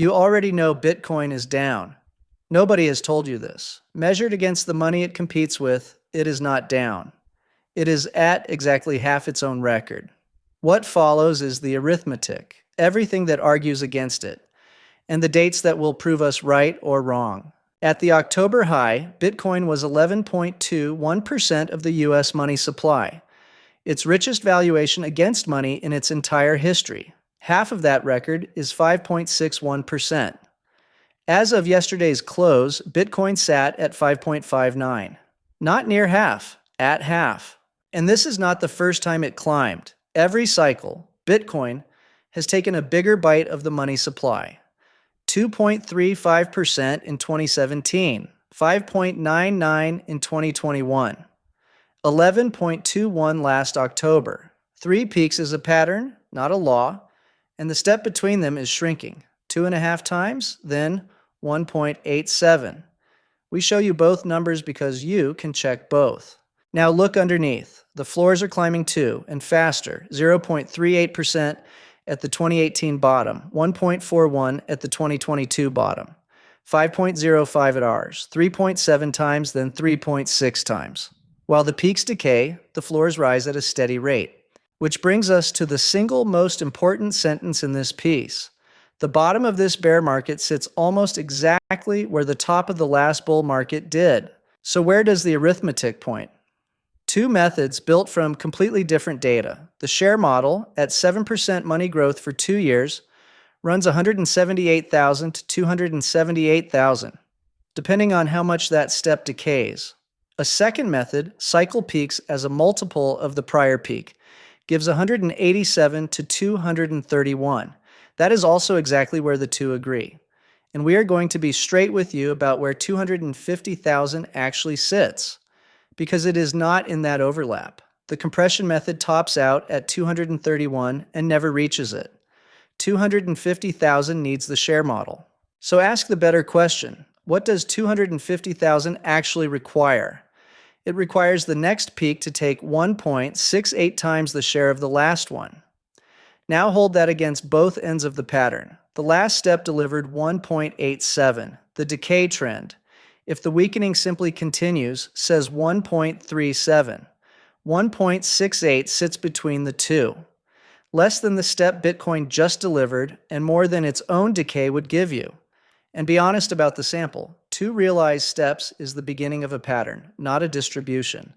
You already know Bitcoin is down. Nobody has told you this. Measured against the money it competes with, it is not down. It is at exactly half its own record. What follows is the arithmetic, everything that argues against it, and the dates that will prove us right or wrong. At the October high, Bitcoin was 11.21% of the US money supply, its richest valuation against money in its entire history. Half of that record is 5.61%. As of yesterday's close, Bitcoin sat at 5.59. Not near half, at half. And this is not the first time it climbed. Every cycle, Bitcoin has taken a bigger bite of the money supply. 2.35% in 2017, 5.99 in 2021, 11.21 last October. Three peaks is a pattern, not a law, and the step between them is shrinking. 2.5 times, then 1.87. We show you both numbers because you can check both. Now look underneath. The floors are climbing too, and faster, 0.38% at the 2018 bottom, 1.41 at the 2022 bottom, 5.05 at ours, 3.7 times, then 3.6 times. While the peaks decay, the floors rise at a steady rate. Which brings us to the single most important sentence in this piece. The bottom of this bear market sits almost exactly where the top of the last bull market did. So where does the arithmetic point? Two methods built from completely different data. The share model, at 7% money growth for 2 years, runs 178,000 to 278,000, depending on how much that step decays. A second method, cycle peaks as a multiple of the prior peak, gives 187 to 231. That is also exactly where the two agree. And we are going to be straight with you about where 250,000 actually sits, because it is not in that overlap. The compression method tops out at 231 and never reaches it. 250,000 needs the share model. So ask the better question. What does 250,000 actually require? It requires the next peak to take 1.68 times the share of the last one. Now hold that against both ends of the pattern. The last step delivered 1.87, the decay trend. If the weakening simply continues, says 1.37. 1.68 sits between the two. Less than the step Bitcoin just delivered and more than its own decay would give you. And be honest about the sample. 2 realized steps is the beginning of a pattern, not a distribution.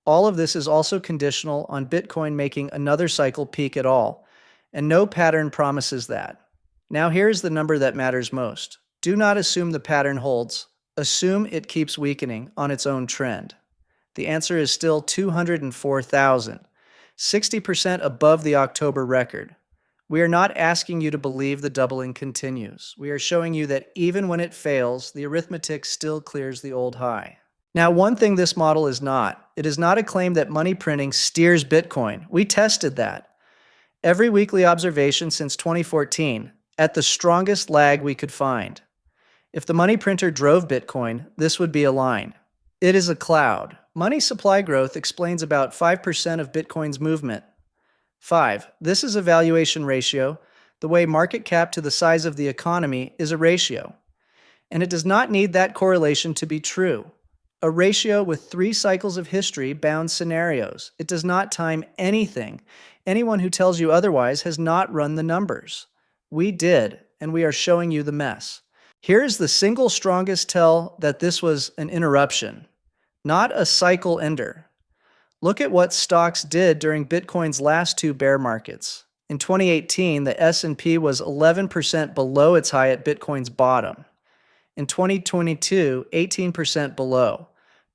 All of this is also conditional on Bitcoin making another cycle peak at all, and no pattern promises that. Now here's the number that matters most. Do not assume the pattern holds. Assume it keeps weakening on its own trend. The answer is still 204,000, 60% above the October record. We are not asking you to believe the doubling continues. We are showing you that even when it fails, the arithmetic still clears the old high. Now, one thing this model is not. It is not a claim that money printing steers Bitcoin. We tested that. Every weekly observation since 2014, at the strongest lag we could find. If the money printer drove Bitcoin, this would be a line. It is a cloud. Money supply growth explains about 5% of Bitcoin's movement. 5. This is a valuation ratio. The way market cap to the size of the economy is a ratio. And it does not need that correlation to be true. A ratio with 3 cycles of history bounds scenarios. It does not time anything. Anyone who tells you otherwise has not run the numbers. We did, and we are showing you the mess. Here is the single strongest tell that this was an interruption, not a cycle ender. Look at what stocks did during Bitcoin's last 2 bear markets. In 2018, the S&P was 11% below its high at Bitcoin's bottom. In 2022, 18% below.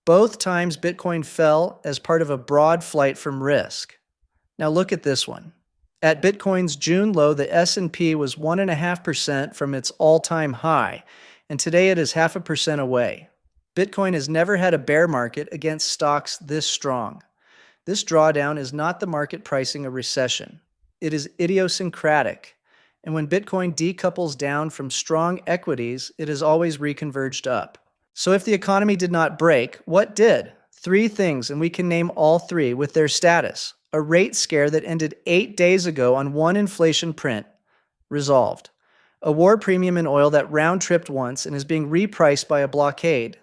Both times Bitcoin fell as part of a broad flight from risk. Now look at this one. At Bitcoin's June low, the S&P was 1.5% from its all-time high, and today it is 0.5% away. Bitcoin has never had a bear market against stocks this strong. This drawdown is not the market pricing a recession. It is idiosyncratic. And when Bitcoin decouples down from strong equities, it is always reconverged up. So if the economy did not break, what did? 3 things, and we can name all 3 with their status. A rate scare that ended 8 days ago on one inflation print, resolved. A war premium in oil that round-tripped once and is being repriced by a blockade,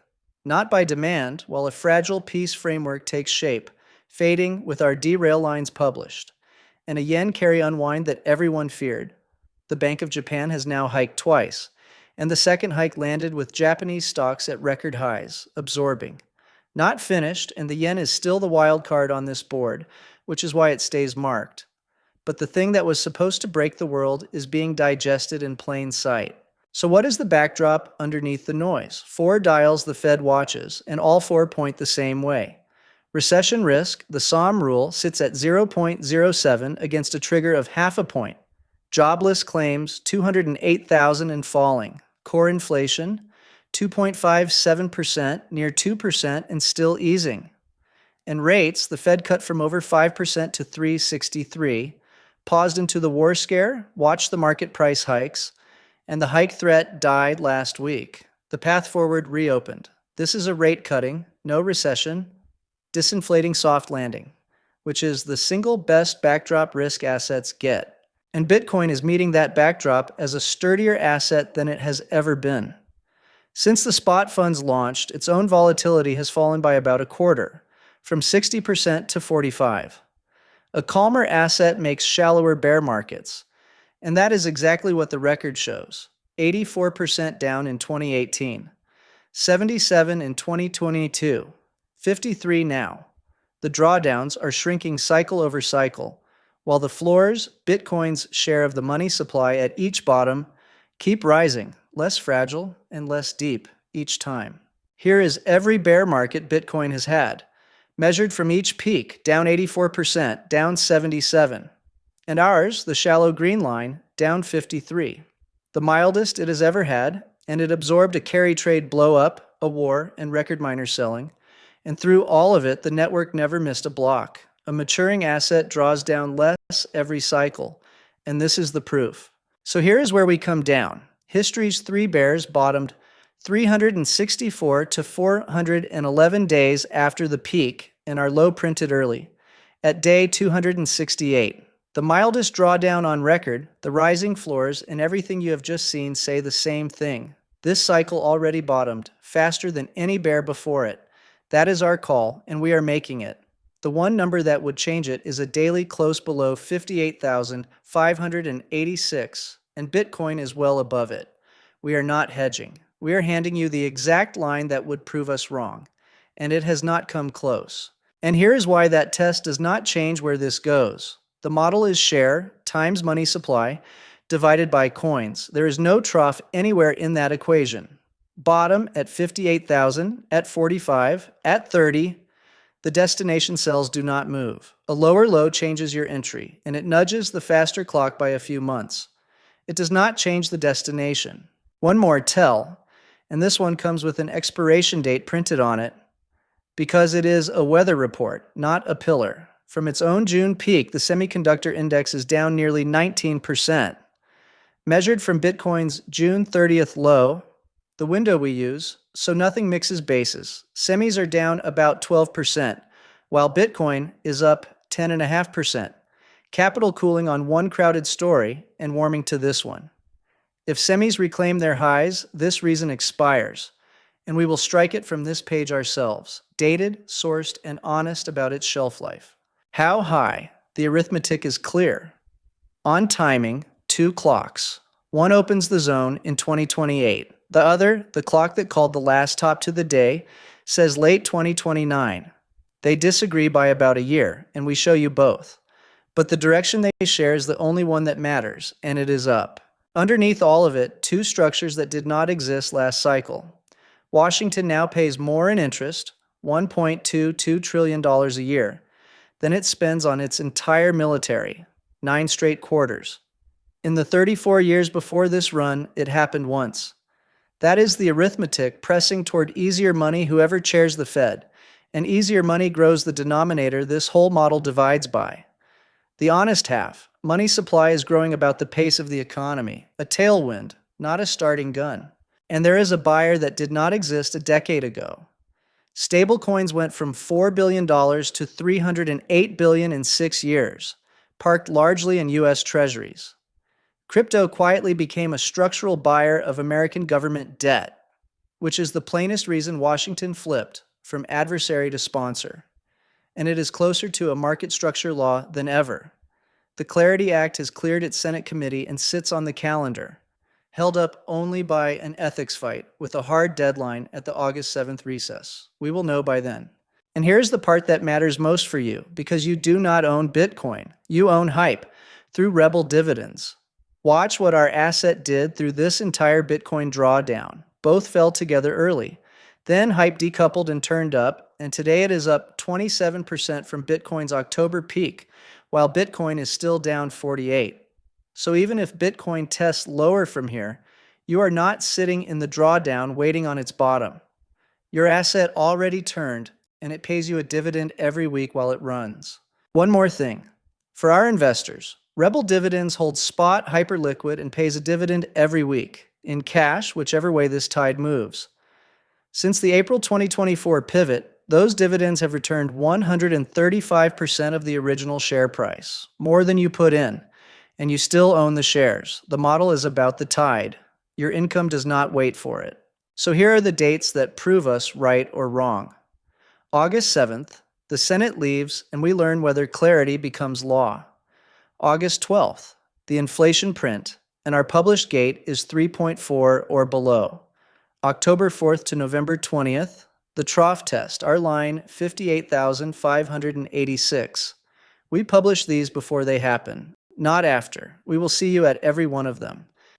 not by demand, while a fragile peace framework takes shape, fading with our derail lines published, and a yen carry unwind that everyone feared. The Bank of Japan has now hiked twice, and the second hike landed with Japanese stocks at record highs, absorbing. Not finished, and the yen is still the wild card on this board, which is why it stays marked. But the thing that was supposed to break the world is being digested in plain sight. So what is the backdrop underneath the noise? 4 dials the Fed watches, and all 4 point the same way. Recession risk, the SOM rule, sits at 0.07 against a trigger of half a point. Jobless claims, 208,000 and falling. Core inflation, 2.57%, near 2% and still easing. And rates, the Fed cut from over 5% to 3.63, paused into the war scare, watched the market price hikes, and the hike threat died last week. The path forward reopened. This is a rate cutting, no recession, disinflating soft landing, which is the single best backdrop risk assets get. And Bitcoin is meeting that backdrop as a sturdier asset than it has ever been. Since the spot funds launched, its own volatility has fallen by about a quarter, from 60% to 45%. A calmer asset makes shallower bear markets, and that is exactly what the record shows. 84% down in 2018, 77 in 2022, 53 now. The drawdowns are shrinking cycle over cycle, while the floors, Bitcoin's share of the money supply at each bottom, keep rising, less fragile and less deep each time. Here is every bear market Bitcoin has had, measured from each peak, down 84%, down 77%. And ours, the shallow green line, down 53%. The mildest it has ever had, and it absorbed a carry trade blow-up, a war, and record miner selling. And through all of it, the network never missed a block. A maturing asset draws down less every cycle, and this is the proof. So here is where we come down. History's 3 bears bottomed 364 to 411 days after the peak and our low printed early, at day 268. The mildest drawdown on record, the rising floors, and everything you have just seen say the same thing. This cycle already bottomed, faster than any bear before it. That is our call, and we are making it. The one number that would change it is a daily close below 58,586, and Bitcoin is well above it. We are not hedging. We are handing you the exact line that would prove us wrong, and it has not come close. And here is why that test does not change where this goes. The model is share times money supply divided by coins. There is no trough anywhere in that equation. Bottom at 58,000, at 45, at 30, the destination cells do not move. A lower low changes your entry, and it nudges the faster clock by a few months. It does not change the destination. One more tell, and this one comes with an expiration date printed on it, because it is a weather report, not a pillar. From its own June peak, the semiconductor index is down nearly 19%. Measured from Bitcoin's June 30th low, the window we use, so nothing mixes bases. Semis are down about 12%, while Bitcoin is up 10.5%. Capital cooling on one crowded story and warming to this one. If semis reclaim their highs, this reason expires, and we will strike it from this page ourselves, dated, sourced, and honest about its shelf life. How high? The arithmetic is clear. On timing, 2 clocks. One opens the zone in 2028. The other, the clock that called the last top to the day, says late 2029. They disagree by about a year, and we show you both. But the direction they share is the only one that matters, and it is up. Underneath all of it, 2 structures that did not exist last cycle. Washington now pays more in interest, $1.22 trillion a year, than it spends on its entire military, 9 straight quarters. In the 34 years before this run, it happened once. That is the arithmetic pressing toward easier money whoever chairs the Fed, and easier money grows the denominator this whole model divides by. The honest half, money supply is growing about the pace of the economy, a tailwind, not a starting gun. And there is a buyer that did not exist a decade ago. Stablecoins went from $4 billion to $308 billion in 6 years, parked largely in U.S. Treasuries. Crypto quietly became a structural buyer of American government debt, which is the plainest reason Washington flipped from adversary to sponsor. And it is closer to a market structure law than ever. The Clarity Act has cleared its Senate committee and sits on the calendar, held up only by an ethics fight with a hard deadline at the August 7th recess. We will know by then. And here's the part that matters most for you, because you do not own Bitcoin. You own hype through Rebel dividends. Watch what our asset did through this entire Bitcoin drawdown. Both fell together early. Then hype decoupled and turned up, and today it is up 27% from Bitcoin's October peak, while Bitcoin is still down 48. So even if Bitcoin tests lower from here, you are not sitting in the drawdown waiting on its bottom. Your asset already turned, and it pays you a dividend every week while it runs. One more thing. For our investors, Rebel Dividends holds spot hyperliquid and pays a dividend every week, in cash, whichever way this tide moves. Since the April 2024 pivot, those dividends have returned 135% of the original share price, more than you put in, and you still own the shares. The model is about the tide. Your income does not wait for it. So here are the dates that prove us right or wrong. August 7th, the Senate leaves and we learn whether clarity becomes law. August 12th, the inflation print, and our published gate is 3.4 or below. October 4th to November 20th, the trough test, our line 58,586. We publish these before they happen, not after. We will see you at every one of them.